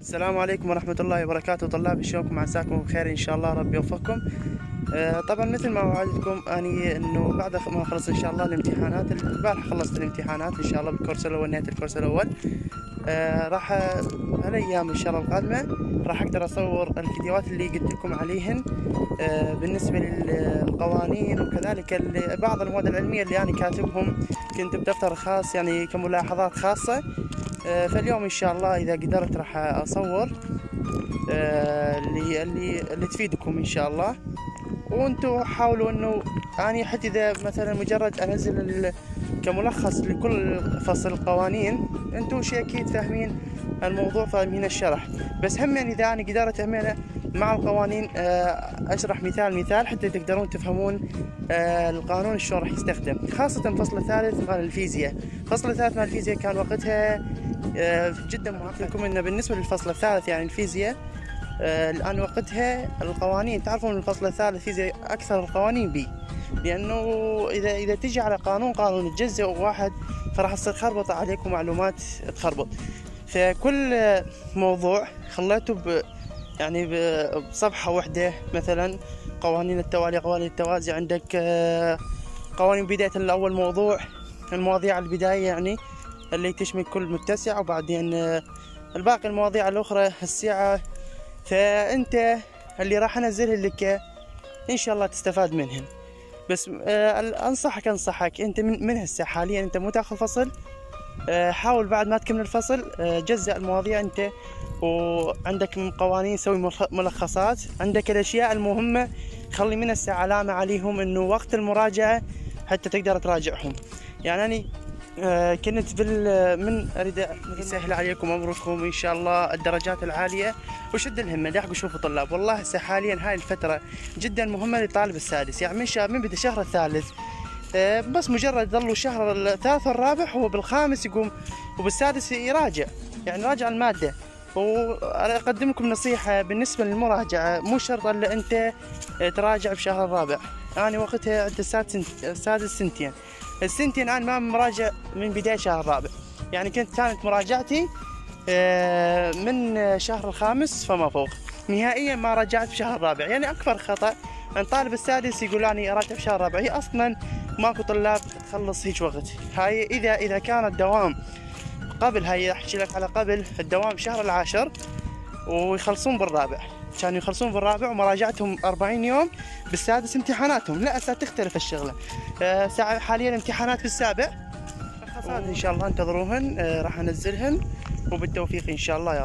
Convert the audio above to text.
السلام عليكم ورحمة الله وبركاته. طلاب شلونكم؟ عساكم بخير إن شاء الله، ربي يوفقكم. طبعا مثل ما وعدتكم أني إنه بعد ما أخلص إن شاء الله الامتحانات، البارح خلصت الامتحانات إن شاء الله بالكورس الأول، نهاية الكورس الأول. راح هالأيام إن شاء الله القادمة راح أقدر أصور الفيديوهات اللي قلت لكم عليهن بالنسبة للقوانين، وكذلك بعض المواد العلمية اللي أنا كاتبهم كنت بدفتر خاص يعني كملاحظات خاصة. فاليوم ان شاء الله اذا قدرت راح اصور اللي تفيدكم ان شاء الله. وانتم حاولوا انه اني حتى اذا مثلا مجرد انزل كملخص لكل فصل قوانين، انتم شيء اكيد فاهمين الموضوع، فاهمين الشرح، بس هم يعني اذا انا قدرت همينة مع القوانين اشرح مثال حتى تقدرون تفهمون القانون شلون راح يستخدم، خاصة الفصل الثالث مال الفيزياء. الفصل الثالث مال الفيزياء كان وقتها جدا معقد لكم. انه بالنسبة للفصل الثالث يعني الفيزياء الان وقتها القوانين، تعرفون الفصل الثالث الفيزياء اكثر القوانين بي، لانه اذا تجي على قانون تجزئ واحد فراح تصير خربطة عليكم معلومات تخربط. فكل موضوع خليته يعني بصفحة واحدة، مثلا قوانين التوالي، قوانين التوازي، عندك قوانين بداية الأول موضوع، المواضيع البداية يعني اللي تشمل كل متسع، وبعدين الباقي المواضيع الأخرى السعة. فأنت اللي راح أنزله لك إن شاء الله تستفاد منهم، بس أنصحك أنت من هسه حاليا أنت مو تاخذ فصل، حاول بعد ما تكمل الفصل جزء المواضيع انت، وعندك من قوانين سوي ملخصات، عندك الاشياء المهمة خلي من هسه علامة عليهم انه وقت المراجعة حتى تقدر تراجعهم. يعني اني كنت من اريد يسهل عليكم امركم ان شاء الله الدرجات العالية وشد الهمة. دحقوا شوفوا طلاب، والله هسه حاليا هاي الفترة جدا مهمة للطالب السادس، يعني من بدا الشهر الثالث بس مجرد ظلوا شهر الثالث والرابع هو بالخامس يقوم وبالسادس يراجع، يعني راجع المادة. وأقدم لكم نصيحة بالنسبة للمراجعة، مو شرط إلا أنت تراجع بشهر الرابع. أنا وقتها عند السادس السنتين أنا ما مراجع من بداية شهر الرابع، يعني كانت مراجعتي من شهر الخامس فما فوق، نهائيا ما رجعت بشهر الرابع. يعني أكبر خطأ عن طالب السادس يقول أنا أراجع بشهر الرابع، هي أصلا ماكو طلاب تخلص هيك وقت. هاي إذا كان الدوام قبل، هاي أحكي لك على قبل الدوام شهر العاشر ويخلصون بالرابع، كانوا يخلصون بالرابع ومراجعتهم 40 يوم، بالسادس امتحاناتهم. لا هسه تختلف الشغلة، حاليا امتحانات بالسابع. ان شاء الله انتظروهن، راح انزلهن، وبالتوفيق ان شاء الله.